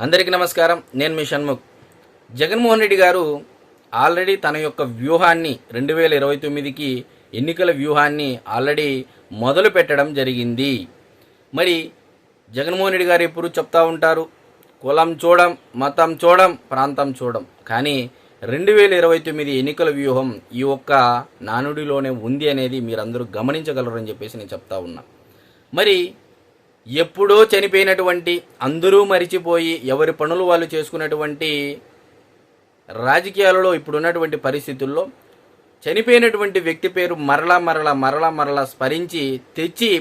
అందరికీ నమస్కారం. నేను మీ షణ్ముఖ్. జగన్మోహన్ రెడ్డి గారు ఆల్రెడీ తన యొక్క వ్యూహాన్ని 2029కి ఎన్నికల వ్యూహాన్ని ఆల్రెడీ మొదలు పెట్టడం జరిగింది. మరి జగన్మోహన్ రెడ్డి గారు ఎప్పుడు చెప్తా ఉంటారు, కులం చూడం, మతం చూడం, ప్రాంతం చూడం. కానీ 2029 ఎన్నికల వ్యూహం ఈ ఒక్క నానుడిలోనే ఉంది అనేది మీరందరూ గమనించగలరని చెప్పేసి నేను చెప్తా ఉన్నా. మరి ఎప్పుడో చనిపోయినటువంటి, అందరూ మరిచిపోయి ఎవరి పనులు వాళ్ళు చేసుకున్నటువంటి రాజకీయాలలో ఇప్పుడున్నటువంటి పరిస్థితుల్లో చనిపోయినటువంటి వ్యక్తి పేరు మరలా స్మరించి తెచ్చి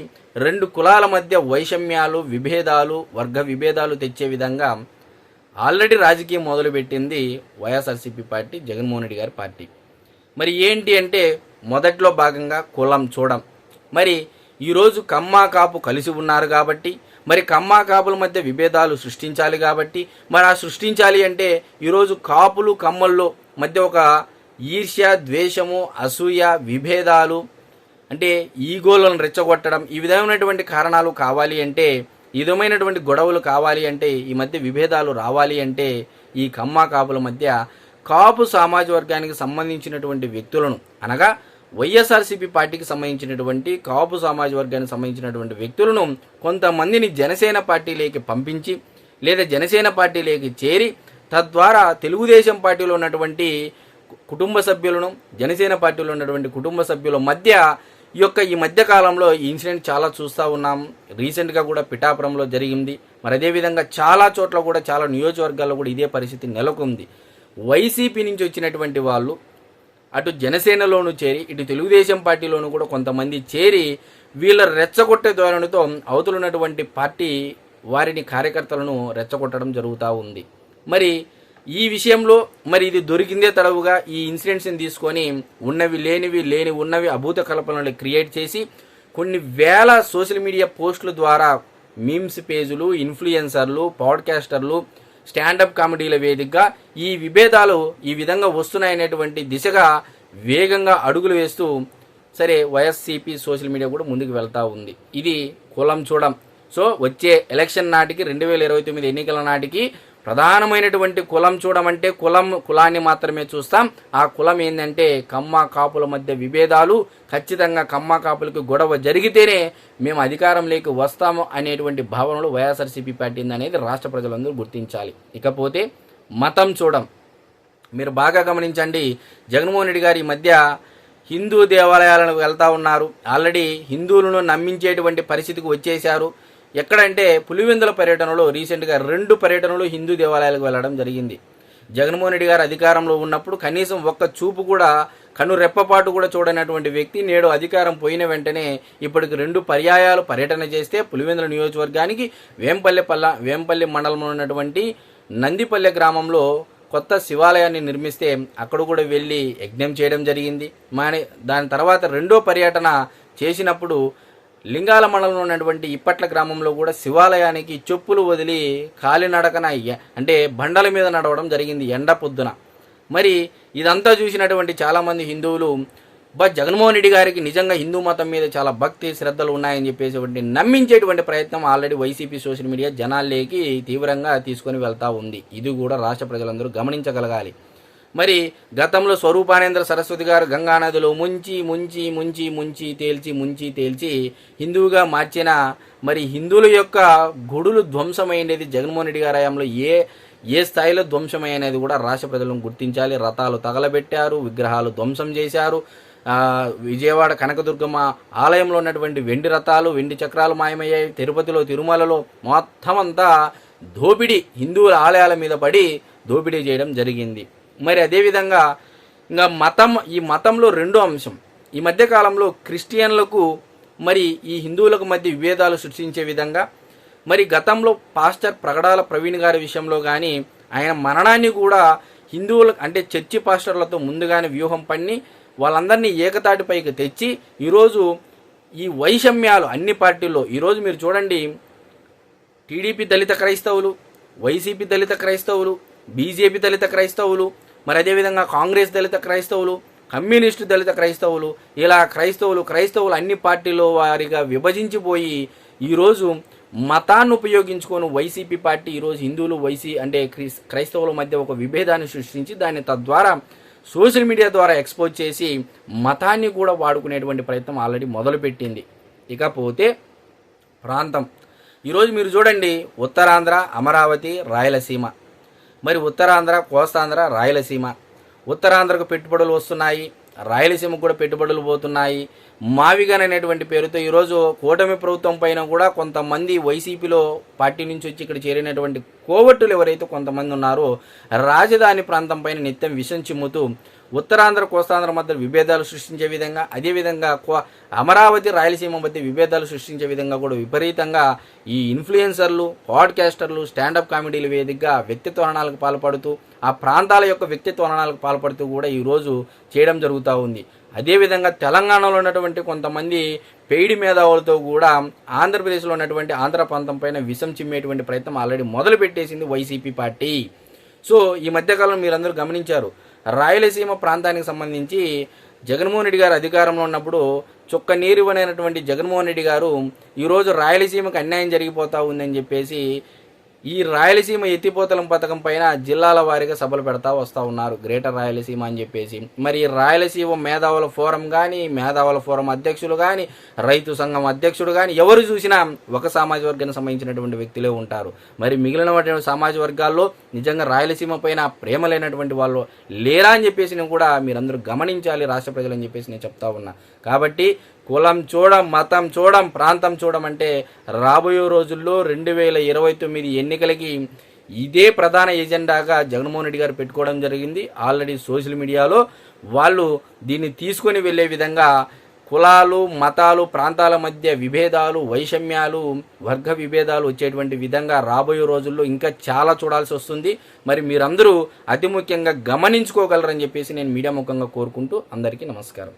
రెండు కులాల మధ్య వైషమ్యాలు, విభేదాలు, వర్గ విభేదాలు తెచ్చే విధంగా ఆల్రెడీ రాజకీయం మొదలుపెట్టింది వైఎస్ఆర్సీపీ పార్టీ, జగన్మోహన్ రెడ్డి గారి పార్టీ. మరి ఏంటి అంటే మొదట్లో భాగంగా కులం చూడం. మరి ఈరోజు కమ్మ కాపు కలిసి ఉన్నారు కాబట్టి, మరి కమ్మ కాపుల మధ్య విభేదాలు సృష్టించాలి కాబట్టి, మరి ఆ సృష్టించాలి అంటే ఈరోజు కాపులు కమ్మల్లో మధ్య ఒక ఈర్ష్య, ద్వేషము, అసూయ, విభేదాలు, అంటే ఈగోలను రెచ్చగొట్టడం, ఈ విధమైనటువంటి కారణాలు కావాలి అంటే, ఈ విధమైనటువంటి గొడవలు కావాలి అంటే, ఈ మధ్య విభేదాలు రావాలి అంటే ఈ కమ్మ కాపుల మధ్య కాపు సామాజిక వర్గానికి సంబంధించినటువంటి వ్యక్తులను, అనగా వైఎస్ఆర్సీపీ పార్టీకి సంబంధించినటువంటి కాపు సామాజిక వర్గానికి సంబంధించినటువంటి వ్యక్తులను కొంతమందిని జనసేన పార్టీలోకి పంపించి లేదా జనసేన పార్టీలోకి చేరి, తద్వారా తెలుగుదేశం పార్టీలో ఉన్నటువంటి కుటుంబ సభ్యులను, జనసేన పార్టీలో ఉన్నటువంటి కుటుంబ సభ్యుల మధ్య ఈ మధ్య కాలంలో ఈ ఇన్సిడెంట్ చాలా చూస్తూ ఉన్నాం. రీసెంట్గా కూడా పిఠాపురంలో జరిగింది. మరి అదేవిధంగా చాలా చోట్ల కూడా, చాలా నియోజకవర్గాల్లో కూడా ఇదే పరిస్థితి నెలకొంది. వైసీపీ నుంచి వచ్చినటువంటి వాళ్ళు అటు జనసేనలోను చేరి, ఇటు తెలుగుదేశం పార్టీలోను కూడా కొంతమంది చేరి వీళ్ళ రెచ్చగొట్టే ధోరణితో అవతలున్నటువంటి పార్టీ వారిని, కార్యకర్తలను రెచ్చగొట్టడం జరుగుతూ ఉంది. మరి ఈ విషయంలో మరి ఇది దొరికిందే తడవుగా ఈ ఇన్సిడెంట్స్ని తీసుకొని లేని ఉన్నవి అభూత కల్పనలు క్రియేట్ చేసి కొన్ని వేల సోషల్ మీడియా పోస్టుల ద్వారా మీమ్స్ పేజీలు, ఇన్ఫ్లుయెన్సర్లు, పాడ్కాస్టర్లు, స్టాండప్ కామెడీల వేదికగా ఈ విభేదాలు ఈ విధంగా వస్తున్నాయనేటువంటి దిశగా వేగంగా అడుగులు వేస్తూ సరే వైఎస్సీపీ సోషల్ మీడియా కూడా ముందుకు వెళ్తూ ఉంది. ఇది కులం చూడం. సో వచ్చే ఎలక్షన్ నాటికి, 2029 ఎన్నికల నాటికి ప్రధానమైనటువంటి కులం చూడమంటే కులాన్ని మాత్రమే చూస్తాం. ఆ కులం ఏంటంటే కమ్మ కాపుల మధ్య విభేదాలు, ఖచ్చితంగా కమ్మ కాపులకు గొడవ జరిగితేనే మేము అధికారంలోకి వస్తాము అనేటువంటి భావనలు వైఎస్ఆర్సీపీ పార్టీ అనేది రాష్ట్ర ప్రజలందరూ గుర్తించాలి. ఇకపోతే మతం చూడం. మీరు బాగా గమనించండి, జగన్మోహన్ రెడ్డి గారు ఈ మధ్య హిందూ దేవాలయాలను వెళ్తూ ఉన్నారు. ఆల్రెడీ హిందువులను నమ్మించేటువంటి పరిస్థితికి వచ్చేశారు. ఎక్కడంటే పులివెందుల పర్యటనలో రీసెంట్గా 2 పర్యటనలు హిందూ దేవాలయాలకు వెళ్ళడం జరిగింది. జగన్మోహన్ రెడ్డి గారు అధికారంలో ఉన్నప్పుడు కనీసం ఒక్క చూపు కూడా, కన్ను రెప్పపాటు కూడా చూడనటువంటి వ్యక్తి నేడు అధికారం పోయిన వెంటనే ఇప్పటికి 2 పర్యాయాలు పర్యటన చేస్తే పులివెందుల నియోజకవర్గానికి వేంపల్లి మండలంలో ఉన్నటువంటి నందిపల్లె గ్రామంలో కొత్త శివాలయాన్ని నిర్మిస్తే అక్కడ కూడా వెళ్ళి యజ్ఞం చేయడం జరిగింది. దాని తర్వాత 2వ పర్యటన చేసినప్పుడు లింగాల మండలంలో ఉన్నటువంటి ఇప్పట్ల గ్రామంలో కూడా శివాలయానికి చెప్పులు వదిలి కాలినడకన, అంటే బండల మీద నడవడం జరిగింది ఎండ పొద్దున. మరి ఇదంతా చూసినటువంటి చాలామంది హిందువులు జగన్మోహన్ రెడ్డి గారికి నిజంగా హిందూ మతం మీద చాలా భక్తి శ్రద్ధలు ఉన్నాయని చెప్పేసి నమ్మించేటువంటి ప్రయత్నం ఆల్రెడీ వైసీపీ సోషల్ మీడియా జనాల్లోకి తీవ్రంగా తీసుకొని వెళ్తూ ఉంది. ఇది కూడా రాష్ట్ర ప్రజలందరూ గమనించగలగాలి. మరి గతంలో స్వరూపానందేంద్ర సరస్వతి గారు గంగానదిలో ముంచి తేల్చి హిందువుగా మార్చిన మరి హిందువుల యొక్క గుడులు ధ్వంసమైనది జగన్మోహన్ రెడ్డి గారి హయాంలో ఏ స్థాయిలో ధ్వంసమైనది కూడా రాష్ట్ర ప్రజలను గుర్తించాలి. రథాలు తగలబెట్టారు, విగ్రహాలు ధ్వంసం చేశారు. విజయవాడ కనకదుర్గమ్మ ఆలయంలో ఉన్నటువంటి వెండి రథాలు, వెండి చక్రాలు మాయమయ్యాయి. తిరుపతిలో, తిరుమలలో మొత్తం అంతా దోపిడీ, హిందువుల ఆలయాల మీద పడి దోపిడీ చేయడం జరిగింది. మరి అదేవిధంగా ఇంకా ఈ మతంలో 2వ అంశం, ఈ మధ్యకాలంలో క్రిస్టియన్లకు మరి ఈ హిందువులకు మధ్య విభేదాలు సృష్టించే విధంగా మరి గతంలో పాస్టర్ ప్రగడాల ప్రవీణ్ గారి విషయంలో కానీ ఆయన మరణాన్ని కూడా హిందువుల, అంటే చర్చి పాస్టర్లతో ముందుగానే వ్యూహం పన్ని వాళ్ళందరినీ ఏకతాటిపైకి తెచ్చి ఈరోజు ఈ వైషమ్యాలు అన్ని పార్టీల్లో, ఈరోజు మీరు చూడండి, టీడీపీ దళిత క్రైస్తవులు, వైసీపీ దళిత క్రైస్తవులు, బీజేపీ దళిత క్రైస్తవులు, మరి అదేవిధంగా కాంగ్రెస్ దళిత క్రైస్తవులు, కమ్యూనిస్టు దళిత క్రైస్తవులు, ఇలా క్రైస్తవులు అన్ని పార్టీల్లో వారిగా విభజించిపోయి ఈరోజు మతాన్ని ఉపయోగించుకొని వైసీపీ పార్టీ ఈరోజు హిందువులు అంటే క్రైస్తవుల మధ్య ఒక విభేదాన్ని సృష్టించి దాన్ని తద్వారా సోషల్ మీడియా ద్వారా ఎక్స్పోజ్ చేసి మతాన్ని కూడా వాడుకునేటువంటి ప్రయత్నం ఆల్రెడీ మొదలుపెట్టింది. ఇకపోతే ప్రాంతం, ఈరోజు మీరు చూడండి, ఉత్తరాంధ్ర, అమరావతి, రాయలసీమ. మరి ఉత్తరాంధ్ర, కోస్తాంధ్ర, రాయలసీమ. ఉత్తరాంధ్రకు పెట్టుబడులు వస్తున్నాయి, రాయలసీమకు కూడా పెట్టుబడులు పోతున్నాయి. మావిగన్ అనేటువంటి పేరుతో ఈరోజు కూటమి ప్రభుత్వం పైన కూడా కొంతమంది వైసీపీలో పార్టీ నుంచి వచ్చి ఇక్కడ చేరినటువంటి కోవట్టులు ఎవరైతే కొంతమంది ఉన్నారో రాజధాని ప్రాంతం పైన నిత్యం విషం చిమ్ముతూ ఉత్తరాంధ్ర కోస్తాంధ్ర మధ్య విభేదాలు సృష్టించే విధంగా, అదేవిధంగా అమరావతి రాయలసీమ మధ్య విభేదాలు సృష్టించే విధంగా కూడా విపరీతంగా ఈ ఇన్ఫ్లుయెన్సర్లు, పాడ్కాస్టర్లు, స్టాండప్ కామెడీల వేదికగా వ్యక్తిత్వ హననాలకు పాల్పడుతూ ఆ ప్రాంతాల యొక్క వ్యక్తిత్వ హననాలకు పాల్పడుతూ కూడా ఈరోజు చేయడం జరుగుతూ ఉంది. అదేవిధంగా తెలంగాణలో ఉన్నటువంటి కొంతమంది పెయిడ్ మేధావులతో కూడా ఆంధ్రప్రదేశ్లో ఉన్నటువంటి ఆంధ్ర ప్రాంతం పైన విషం చిమ్మేటువంటి ప్రయత్నం ఆల్రెడీ మొదలు పెట్టేసింది వైసీపీ పార్టీ. సో ఈ మధ్యకాలంలో మీరందరూ గమనించారు, రాయలసీమ ప్రాంతానికి సంబంధించి జగన్మోహన్ రెడ్డి గారు అధికారంలో ఉన్నప్పుడు చుక్క నీరు ఇవ్వనైనటువంటి జగన్మోహన్ రెడ్డి గారు ఈరోజు రాయలసీమకు అన్యాయం జరిగిపోతూ ఉందని చెప్పేసి ఈ రాయలసీమ ఎత్తిపోతలం పథకం పైన జిల్లాల వారీగా సభలు పెడతా వస్తూ ఉన్నారు, గ్రేటర్ రాయలసీమ అని చెప్పేసి. మరి రాయలసీమ మేధావుల ఫోరం కానీ, మేధావుల ఫోరం అధ్యక్షులు కానీ, రైతు సంఘం అధ్యక్షుడు కానీ ఎవరు చూసినా ఒక సామాజిక వర్గానికి సంబంధించినటువంటి వ్యక్తులే ఉంటారు. మరి మిగిలిన సామాజిక వర్గాల్లో నిజంగా రాయలసీమ పైన ప్రేమ లేనటువంటి వాళ్ళు లేరా అని చెప్పేసి కూడా మీరందరూ గమనించాలి రాష్ట్ర ప్రజలని చెప్పేసి నేను చెప్తా ఉన్నా. కాబట్టి కులం చూడం, మతం చూడం, ప్రాంతం చూడం అంటే రాబోయే రోజుల్లో 2029 ఎన్నికలకి ఇదే ప్రధాన ఎజెండాగా జగన్మోహన్ రెడ్డి గారు పెట్టుకోవడం జరిగింది. ఆల్రెడీ సోషల్ మీడియాలో వాళ్ళు దీన్ని తీసుకొని వెళ్ళే విధంగా కులాలు, మతాలు, ప్రాంతాల మధ్య విభేదాలు, వైషమ్యాలు, వర్గ విభేదాలు వచ్చేటువంటి విధంగా రాబోయే రోజుల్లో ఇంకా చాలా చూడాల్సి వస్తుంది. మరి మీరందరూ అతి ముఖ్యంగా గమనించుకోగలరని చెప్పేసి నేను మీడియా ముఖంగా కోరుకుంటూ అందరికీ నమస్కారం.